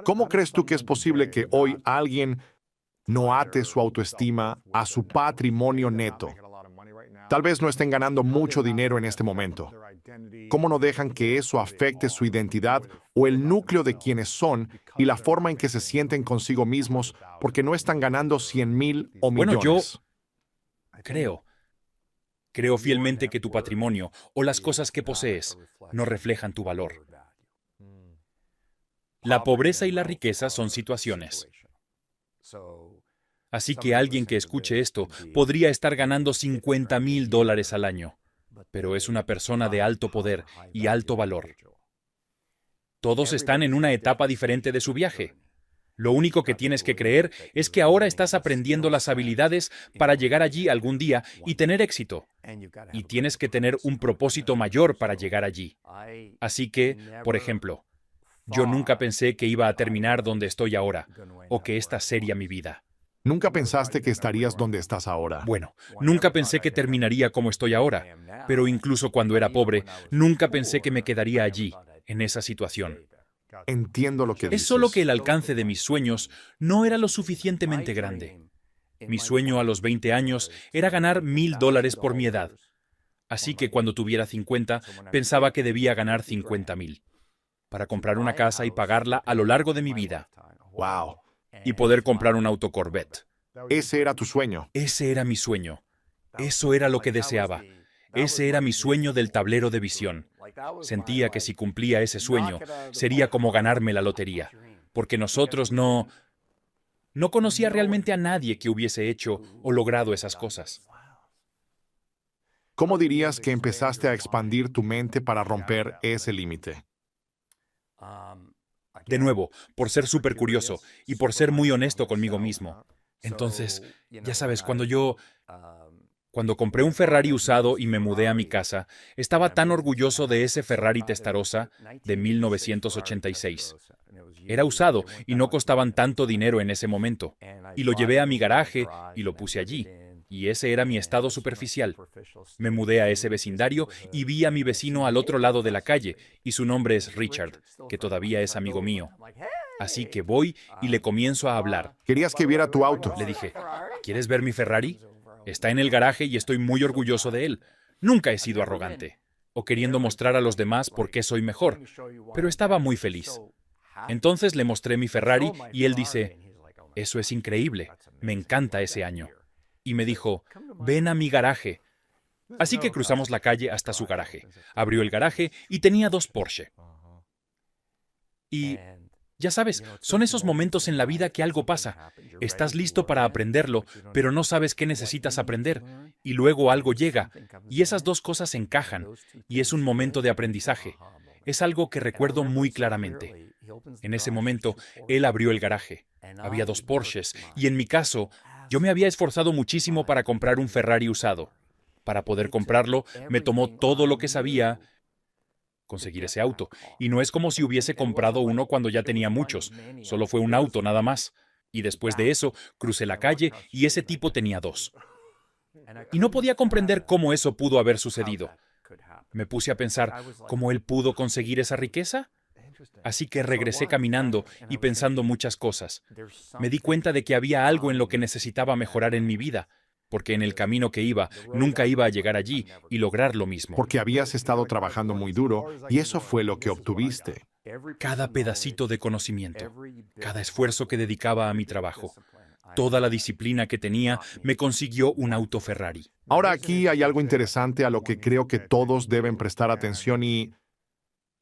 ¿Cómo crees tú que es posible que hoy alguien no ate su autoestima a su patrimonio neto? Tal vez no estén ganando mucho dinero en este momento. ¿Cómo no dejan que eso afecte su identidad o el núcleo de quienes son y la forma en que se sienten consigo mismos porque no están ganando 100,000 o Bueno, yo millones? creo, creo fielmente que tu patrimonio o las cosas que posees no reflejan tu valor. La pobreza y la riqueza son situaciones. Así que alguien que escuche esto podría estar ganando $50,000 al año, pero es una persona de alto poder y alto valor. Todos están en una etapa diferente de su viaje. Lo único que tienes que creer es que ahora estás aprendiendo las habilidades para llegar allí algún día y tener éxito. Y tienes que tener un propósito mayor para llegar allí. Así que, por ejemplo, yo nunca pensé que iba a terminar donde estoy ahora, o que esta sería mi vida. Nunca pensaste que estarías donde estás ahora. Bueno, nunca pensé que terminaría como estoy ahora, pero incluso cuando era pobre, nunca pensé que me quedaría allí, en esa situación. Entiendo lo que Es solo que dices. el alcance de mis sueños no era lo suficientemente grande. Mi sueño a los 20 años era ganar $1,000 por mi edad. Así que cuando tuviera 50, pensaba que debía ganar 50,000 para comprar una casa y pagarla a lo largo de mi vida, Wow. y poder comprar un auto Corvette. Ese era tu sueño. Ese era mi sueño. Eso era lo que deseaba. Ese era mi sueño del tablero de visión. Sentía que si cumplía ese sueño, sería como ganarme la lotería, porque nosotros no conocía realmente a nadie que hubiese hecho o logrado esas cosas. ¿Cómo dirías que empezaste a expandir tu mente para romper ese límite? De nuevo, por ser súper curioso y por ser muy honesto conmigo mismo. Entonces, ya sabes, cuando compré un Ferrari usado y me mudé a mi casa, estaba tan orgulloso de ese Ferrari Testarossa de 1986. Era usado y no costaban tanto dinero en ese momento. Y lo llevé a mi garaje y lo puse allí. Y ese era mi estado superficial. Me mudé a ese vecindario y vi a mi vecino al otro lado de la calle, y su nombre es Richard, que todavía es amigo mío. Así que voy y le comienzo a hablar. Querías que viera tu auto. Le dije, ¿quieres ver mi Ferrari? Está en el garaje y estoy muy orgulloso de él. Nunca he sido arrogante o queriendo mostrar a los demás por qué soy mejor, pero estaba muy feliz. Entonces le mostré mi Ferrari y él dice, eso es increíble, me encanta ese año. Y me dijo, ven a mi garaje. Así que cruzamos la calle hasta su garaje. Abrió el garaje y tenía dos Porsche. Y ya sabes, son esos momentos en la vida que algo pasa. Estás listo para aprenderlo, pero no sabes qué necesitas aprender. Y luego algo llega, y esas dos cosas encajan, y es un momento de aprendizaje. Es algo que recuerdo muy claramente. En ese momento, él abrió el garaje. Había dos Porsches, y en mi caso, yo me había esforzado muchísimo para comprar un Ferrari usado. Para poder comprarlo, me tomó todo lo que sabía conseguir ese auto. Y no es como si hubiese comprado uno cuando ya tenía muchos. Solo fue un auto nada más. Y después de eso, crucé la calle y ese tipo tenía dos. Y no podía comprender cómo eso pudo haber sucedido. Me puse a pensar, ¿cómo él pudo conseguir esa riqueza? Así que regresé caminando y pensando muchas cosas. Me di cuenta de que había algo en lo que necesitaba mejorar en mi vida, porque en el camino que iba, nunca iba a llegar allí y lograr lo mismo. Porque habías estado trabajando muy duro y eso fue lo que obtuviste. Cada pedacito de conocimiento, cada esfuerzo que dedicaba a mi trabajo, toda la disciplina que tenía, me consiguió un auto Ferrari. Ahora aquí hay algo interesante a lo que creo que todos deben prestar atención y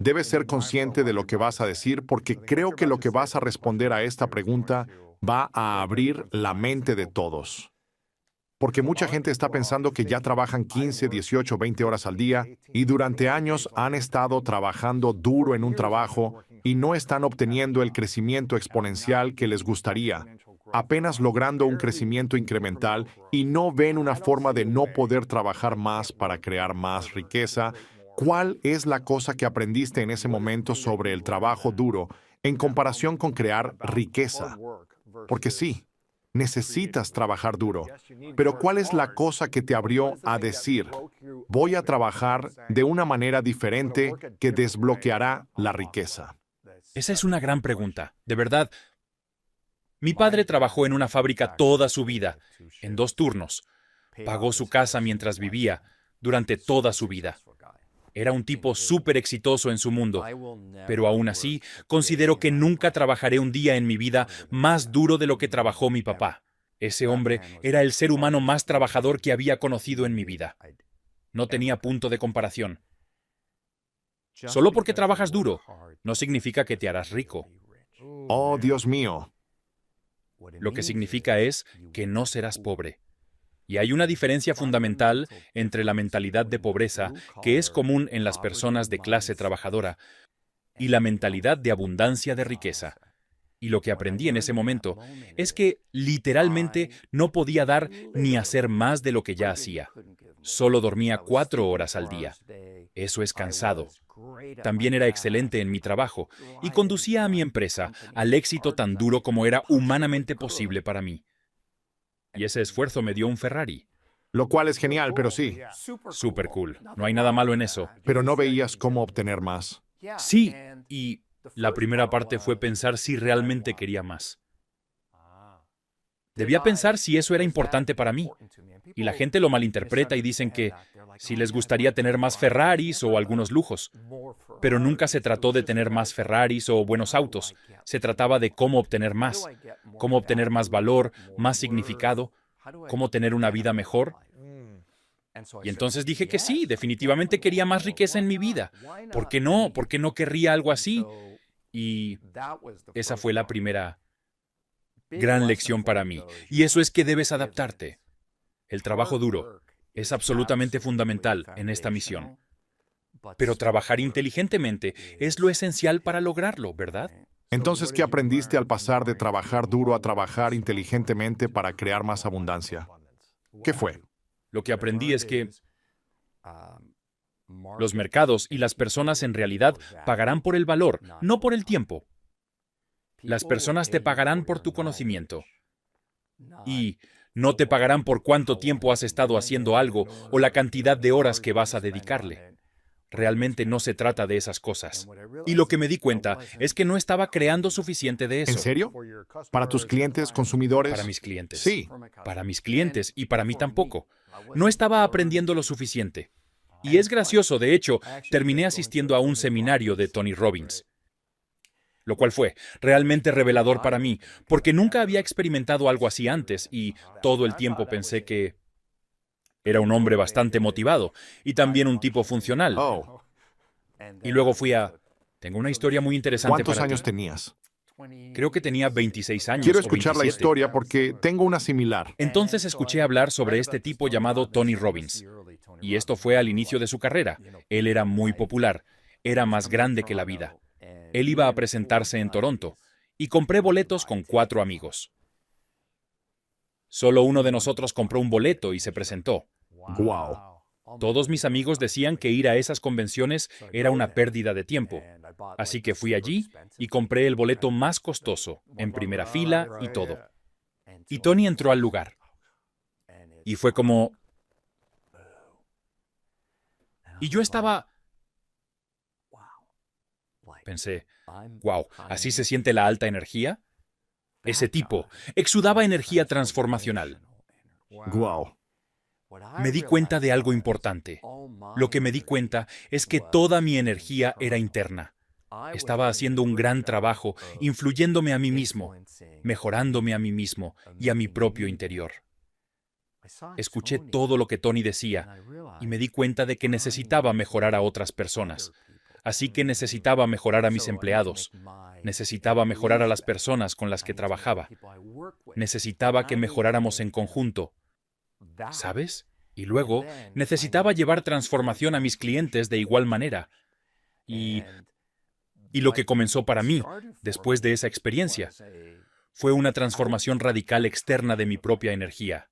debes ser consciente de lo que vas a decir porque creo que lo que vas a responder a esta pregunta va a abrir la mente de todos. Porque mucha gente está pensando que ya trabajan 15, 18, 20 horas al día y durante años han estado trabajando duro en un trabajo y no están obteniendo el crecimiento exponencial que les gustaría, apenas logrando un crecimiento incremental y no ven una forma de no poder trabajar más para crear más riqueza. ¿Cuál es la cosa que aprendiste en ese momento sobre el trabajo duro en comparación con crear riqueza? Porque sí, necesitas trabajar duro, pero ¿cuál es la cosa que te abrió a decir, voy a trabajar de una manera diferente que desbloqueará la riqueza? Esa es una gran pregunta. De verdad, mi padre trabajó en una fábrica toda su vida, en 2 turnos. Pagó su casa mientras vivía, durante toda su vida. Era un tipo súper exitoso en su mundo, pero aún así, considero que nunca trabajaré un día en mi vida más duro de lo que trabajó mi papá. Ese hombre era el ser humano más trabajador que había conocido en mi vida. No tenía punto de comparación. Solo porque trabajas duro, no significa que te harás rico. Oh, Dios mío. Lo que significa es que no serás pobre. Y hay una diferencia fundamental entre la mentalidad de pobreza, que es común en las personas de clase trabajadora, y la mentalidad de abundancia de riqueza. Y lo que aprendí en ese momento es que literalmente no podía dar ni hacer más de lo que ya hacía. Solo dormía 4 horas al día. Eso es cansado. También era excelente en mi trabajo y conducía a mi empresa al éxito tan duro como era humanamente posible para mí. Y ese esfuerzo me dio un Ferrari. Lo cual es genial, pero sí. Súper cool. No hay nada malo en eso. Pero no veías cómo obtener más. Sí, y la primera parte fue pensar si realmente quería más. Debía pensar si eso era importante para mí. Y la gente lo malinterpreta y dicen que si les gustaría tener más Ferraris o algunos lujos. Pero nunca se trató de tener más Ferraris o buenos autos. Se trataba de cómo obtener más valor, más significado, cómo tener una vida mejor. Y entonces dije que sí, definitivamente quería más riqueza en mi vida. ¿Por qué no? ¿Por qué no querría algo así? Y esa fue la primera gran lección para mí. Y eso es que debes adaptarte. El trabajo duro es absolutamente fundamental en esta misión. Pero trabajar inteligentemente es lo esencial para lograrlo, ¿verdad? Entonces, ¿qué aprendiste al pasar de trabajar duro a trabajar inteligentemente para crear más abundancia? ¿Qué fue? Lo que aprendí es que los mercados y las personas en realidad pagarán por el valor, no por el tiempo. Las personas te pagarán por tu conocimiento. Y no te pagarán por cuánto tiempo has estado haciendo algo o la cantidad de horas que vas a dedicarle. Realmente no se trata de esas cosas. Y lo que me di cuenta es que no estaba creando suficiente de eso. ¿En serio? ¿Para tus clientes, consumidores? Para mis clientes. Sí. Para mis clientes y para mí tampoco. No estaba aprendiendo lo suficiente. Y es gracioso, de hecho, terminé asistiendo a un seminario de Tony Robbins, lo cual fue realmente revelador para mí, porque nunca había experimentado algo así antes y todo el tiempo pensé que era un hombre bastante motivado y también un tipo funcional. Oh, Y luego tengo una historia muy interesante ¿cuántos para años ti. tenías? Creo que tenía 26 años Quiero o escuchar la 27. historia porque tengo una similar. Entonces escuché hablar sobre este tipo llamado Tony Robbins. Y esto fue al inicio de su carrera. Él era muy popular. Era más grande que la vida. Él iba a presentarse en Toronto. Y compré boletos con 4 amigos. Solo uno de nosotros compró un boleto y se presentó. Wow. Todos mis amigos decían que ir a esas convenciones era una pérdida de tiempo. Así que fui allí y compré el boleto más costoso, en primera fila y todo. Y Tony entró al lugar. Y fue como... Y yo estaba... Pensé, wow, ¿así se siente la alta energía? Ese tipo exudaba energía transformacional. Wow. Me di cuenta de algo importante. Lo que me di cuenta es que toda mi energía era interna. Estaba haciendo un gran trabajo, influyéndome a mí mismo, mejorándome a mí mismo y a mi propio interior. Escuché todo lo que Tony decía y me di cuenta de que necesitaba mejorar a otras personas. Así que necesitaba mejorar a mis empleados. Necesitaba mejorar a las personas con las que trabajaba. Necesitaba que mejoráramos en conjunto. ¿Sabes? Y luego necesitaba llevar transformación a mis clientes de igual manera. Y lo que comenzó para mí, después de esa experiencia, fue una transformación radical externa de mi propia energía.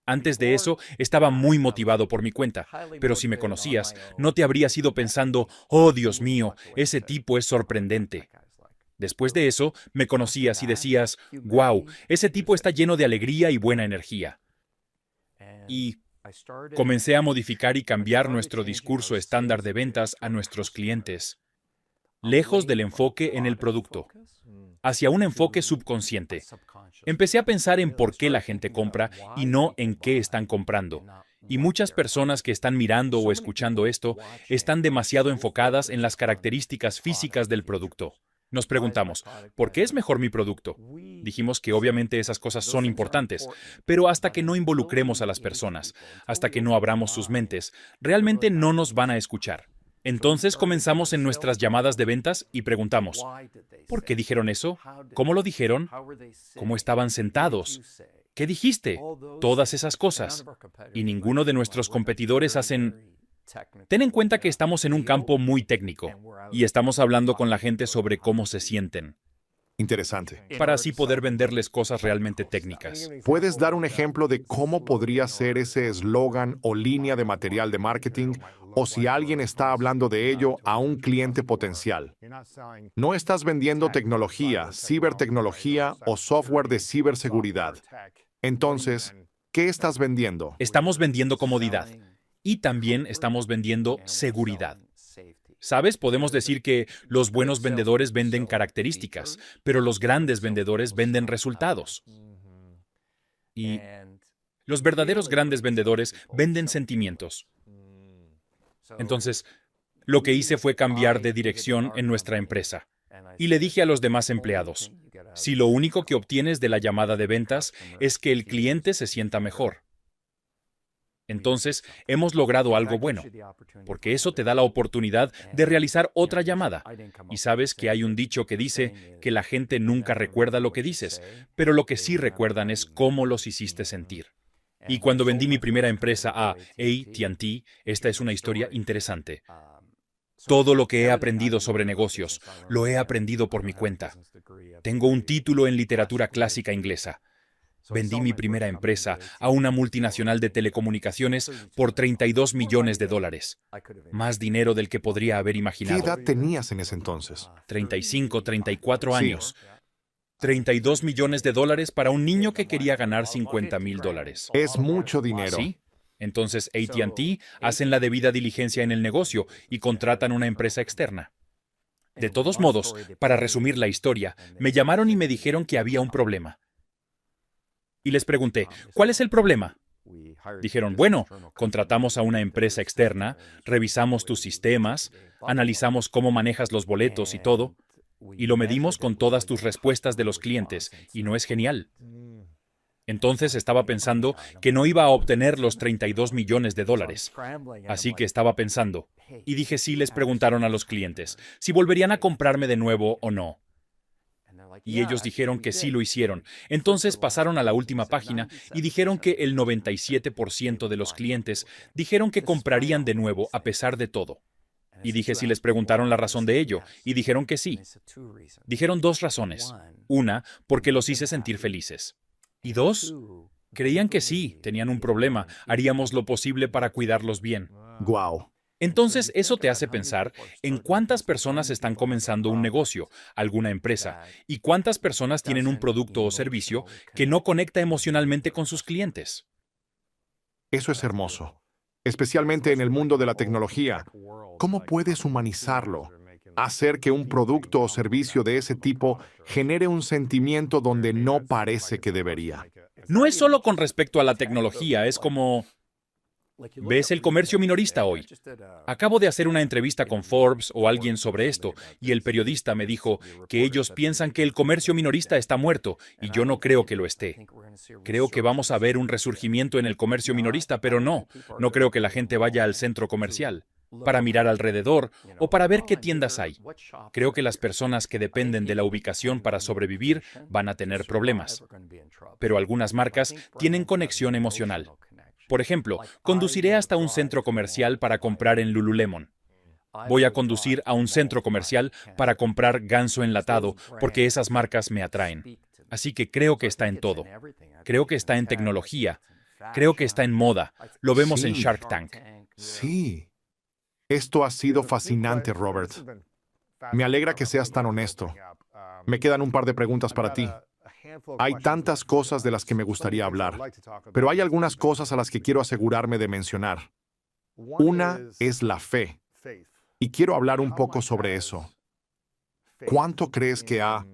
Antes de eso, estaba muy motivado por mi cuenta, pero si me conocías, no te habrías ido pensando, oh Dios mío, ese tipo es sorprendente. Después de eso, me conocías y decías, wow, ese tipo está lleno de alegría y buena energía. Y comencé a modificar y cambiar nuestro discurso estándar de ventas a nuestros clientes. lejos del enfoque en el producto, hacia un enfoque subconsciente. Empecé a pensar en por qué la gente compra y no en qué están comprando. Y muchas personas que están mirando o escuchando esto están demasiado enfocadas en las características físicas del producto. Nos preguntamos, ¿por qué es mejor mi producto? Dijimos que obviamente esas cosas son importantes, pero hasta que no involucremos a las personas, hasta que no abramos sus mentes, realmente no nos van a escuchar. Entonces comenzamos en nuestras llamadas de ventas y preguntamos, ¿por qué dijeron eso? ¿Cómo lo dijeron? ¿Cómo estaban sentados? ¿Qué dijiste? Todas esas cosas. Y ninguno de nuestros competidores hacen... Ten en cuenta que estamos en un campo muy técnico y estamos hablando con la gente sobre cómo se sienten, Interesante. para así poder venderles cosas realmente técnicas. ¿Puedes dar un ejemplo de cómo podría ser ese eslogan o línea de material de marketing, o si alguien está hablando de ello a un cliente potencial? No estás vendiendo tecnología, cibertecnología o software de ciberseguridad. Entonces, ¿qué estás vendiendo? Estamos vendiendo comodidad y también estamos vendiendo seguridad. ¿Sabes? Podemos decir que los buenos vendedores venden características, pero los grandes vendedores venden resultados. Y los verdaderos grandes vendedores venden sentimientos. Entonces, lo que hice fue cambiar de dirección en nuestra empresa. Y le dije a los demás empleados, si lo único que obtienes de la llamada de ventas es que el cliente se sienta mejor, entonces hemos logrado algo bueno, porque eso te da la oportunidad de realizar otra llamada. Y sabes que hay un dicho que dice que la gente nunca recuerda lo que dices, pero lo que sí recuerdan es cómo los hiciste sentir. Y cuando vendí mi primera empresa a AT&T, esta es una historia interesante. Todo lo que he aprendido sobre negocios, lo he aprendido por mi cuenta. Tengo un título en literatura clásica inglesa. Vendí mi primera empresa a una multinacional de telecomunicaciones por $32 millones. Más dinero del que podría haber ¿Qué imaginado. edad tenías en ese entonces? 35, 34 Sí. años. $32 millones para un niño que quería ganar $50,000. Es mucho dinero. ¿Sí? Entonces AT&T hacen la debida diligencia en el negocio y contratan una empresa externa. De todos modos, para resumir la historia, me llamaron y me dijeron que había un problema. Y les pregunté, ¿cuál es el problema? Dijeron, bueno, contratamos a una empresa externa, revisamos tus sistemas, analizamos cómo manejas los boletos y todo, y lo medimos con todas tus respuestas de los clientes, y no es genial. Entonces estaba pensando que no iba a obtener los $32 millones. Así que estaba pensando, y dije sí, les preguntaron a los clientes si volverían a comprarme de nuevo o no. Y ellos dijeron que sí lo hicieron. Entonces pasaron a la última página y dijeron que el 97% de los clientes dijeron que comprarían de nuevo a pesar de todo. Y dije si les preguntaron la razón de ello, y dijeron que sí. Dijeron dos razones. Una, porque los hice sentir felices. Y dos, creían que sí, tenían un problema, haríamos lo posible para cuidarlos bien. Guau. Entonces, eso te hace pensar en cuántas personas están comenzando un negocio, alguna empresa, y cuántas personas tienen un producto o servicio que no conecta emocionalmente con sus clientes. Eso es hermoso. Especialmente en el mundo de la tecnología. ¿Cómo puedes humanizarlo? Hacer que un producto o servicio de ese tipo genere un sentimiento donde no parece que debería. No es solo con respecto a la tecnología, es como... ¿Ves el comercio minorista hoy? Acabo de hacer una entrevista con Forbes o alguien sobre esto, y el periodista me dijo que ellos piensan que el comercio minorista está muerto, y yo no creo que lo esté. Creo que vamos a ver un resurgimiento en el comercio minorista, pero no creo que la gente vaya al centro comercial para mirar alrededor o para ver qué tiendas hay. Creo que las personas que dependen de la ubicación para sobrevivir van a tener problemas. Pero algunas marcas tienen conexión emocional. Por ejemplo, conduciré hasta un centro comercial para comprar en Lululemon. Voy a conducir a un centro comercial para comprar ganso enlatado porque esas marcas me atraen. Así que creo que está en todo. Creo que está en tecnología. Creo que está en moda. Lo vemos en Sí. Shark Tank. Sí. Esto ha sido fascinante, Robert. Me alegra que seas tan honesto. Me quedan un par de preguntas para ti. Hay tantas cosas de las que me gustaría hablar, pero hay algunas cosas a las que quiero asegurarme de mencionar. Una es la fe, y quiero hablar un poco sobre eso. ¿Cuánto crees que ha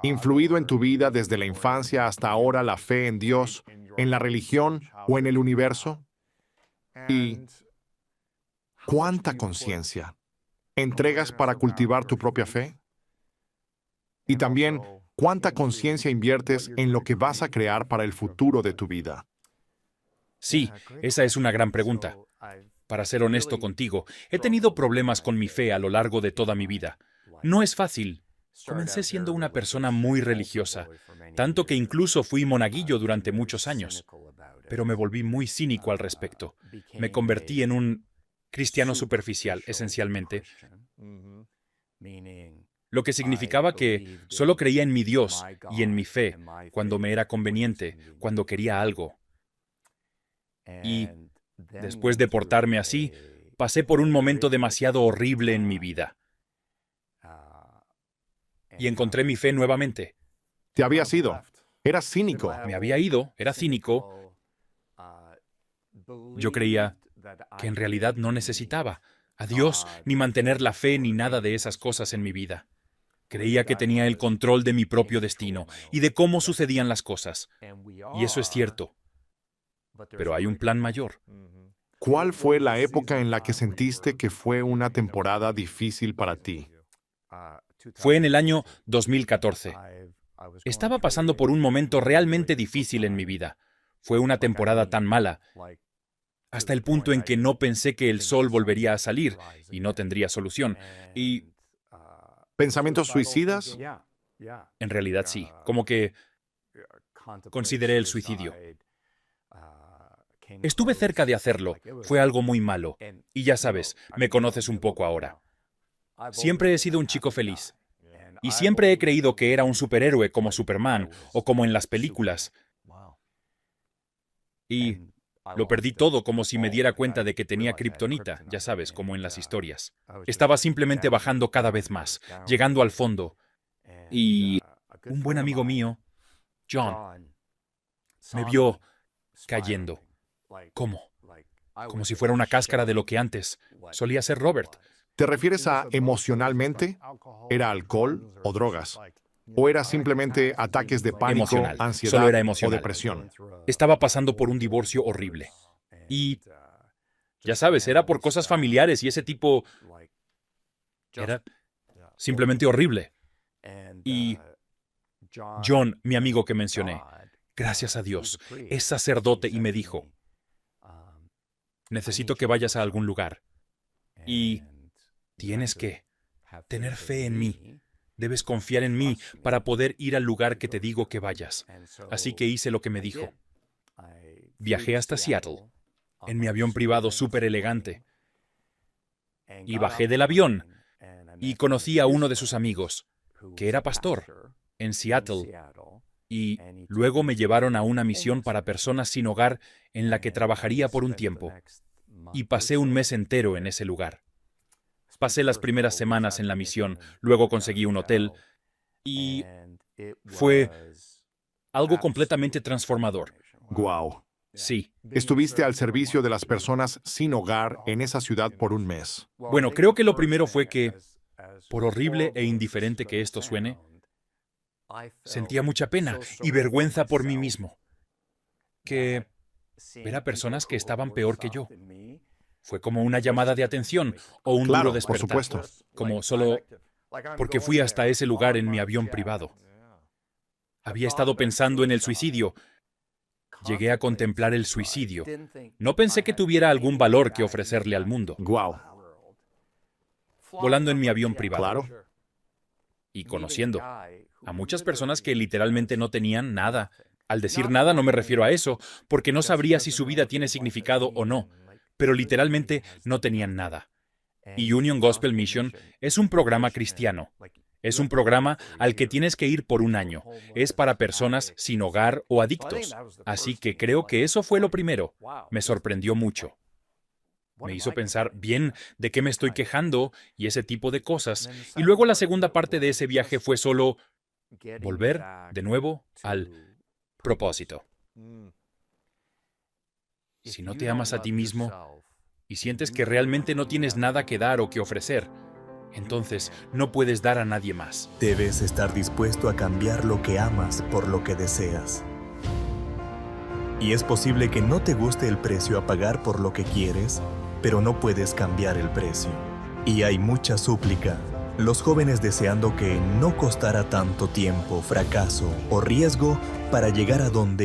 influido en tu vida desde la infancia hasta ahora la fe en Dios, en la religión o en el universo? ¿Y cuánta conciencia entregas para cultivar tu propia fe? Y también, ¿cuánta conciencia inviertes en lo que vas a crear para el futuro de tu vida? Sí, esa es una gran pregunta. Para ser honesto contigo, he tenido problemas con mi fe a lo largo de toda mi vida. No es fácil. Comencé siendo una persona muy religiosa, tanto que incluso fui monaguillo durante muchos años, pero me volví muy cínico al respecto. Me convertí en un cristiano superficial, esencialmente, lo que significaba que solo creía en mi Dios y en mi fe cuando me era conveniente, cuando quería algo. Y después de portarme así, pasé por un momento demasiado horrible en mi vida. Y encontré mi fe nuevamente. Te habías ido. Eras cínico. Me había ido, era cínico. Yo creía que en realidad no necesitaba a Dios, ni mantener la fe, ni nada de esas cosas en mi vida. Creía que tenía el control de mi propio destino y de cómo sucedían las cosas. Y eso es cierto. Pero hay un plan mayor. ¿Cuál fue la época en la que sentiste que fue una temporada difícil para ti? Fue en el año 2014. Estaba pasando por un momento realmente difícil en mi vida. Fue una temporada tan mala, hasta el punto en que no pensé que el sol volvería a salir y no tendría solución. Y ¿Pensamientos suicidas? en realidad sí, como que consideré el suicidio. Estuve cerca de hacerlo, fue algo muy malo. Y ya sabes, me conoces un poco ahora. Siempre he sido un chico feliz. Y siempre he creído que era un superhéroe como Superman o como en las películas. Y lo perdí todo como si me diera cuenta de que tenía kriptonita, ya sabes, como en las historias. Estaba simplemente bajando cada vez más, llegando al fondo. Y un buen amigo mío, John, me vio cayendo. ¿Cómo? Como si fuera una cáscara de lo que antes solía ser Robert. ¿Te refieres a emocionalmente? ¿Era alcohol o drogas? ¿O era simplemente ataques de pánico, Emocional. ansiedad Solo era o emocional. depresión? Estaba pasando por un divorcio horrible. Y, ya sabes, era por cosas familiares y ese tipo era simplemente horrible. Y John, mi amigo que mencioné, gracias a Dios, es sacerdote y me dijo, necesito que vayas a algún lugar. Y tienes que tener fe en mí. Debes confiar en mí para poder ir al lugar que te digo que vayas. Así que hice lo que me dijo. Viajé hasta Seattle, en mi avión privado súper elegante. Y bajé del avión y conocí a uno de sus amigos, que era pastor, en Seattle. Y luego me llevaron a una misión para personas sin hogar en la que trabajaría por un tiempo. Y pasé un mes entero en ese lugar. Pasé las primeras semanas en la misión, luego conseguí un hotel y fue algo completamente transformador. Guau. Sí. Estuviste al servicio de las personas sin hogar en esa ciudad por un mes. Bueno, creo que lo primero fue que, por horrible e indiferente que esto suene, sentía mucha pena y vergüenza por mí mismo. Que ver a personas que estaban peor que yo. Fue como una llamada de atención o un Claro, duro por despertar. supuesto. Como solo porque fui hasta ese lugar en mi avión privado. Había estado pensando en el suicidio. Llegué a contemplar el suicidio. No pensé que tuviera algún valor que ofrecerle al mundo. Guau. Volando en mi avión privado. Claro. Y conociendo a muchas personas que literalmente no tenían nada. Al decir nada no me refiero a eso, porque no sabría si su vida tiene significado o no. Pero literalmente no tenían nada. Y Union Gospel Mission es un programa cristiano. Es un programa al que tienes que ir por un año. Es para personas sin hogar o adictos. Así que creo que eso fue lo primero. Me sorprendió mucho. Me hizo pensar, bien, ¿de qué me estoy quejando? Y ese tipo de cosas. Y luego la segunda parte de ese viaje fue solo volver de nuevo al propósito. Si no te amas a ti mismo y sientes que realmente no tienes nada que dar o que ofrecer, entonces no puedes dar a nadie más. Debes estar dispuesto a cambiar lo que amas por lo que deseas. Y es posible que no te guste el precio a pagar por lo que quieres, pero no puedes cambiar el precio. Y hay mucha súplica. Los jóvenes deseando que no costara tanto tiempo, fracaso o riesgo para llegar a donde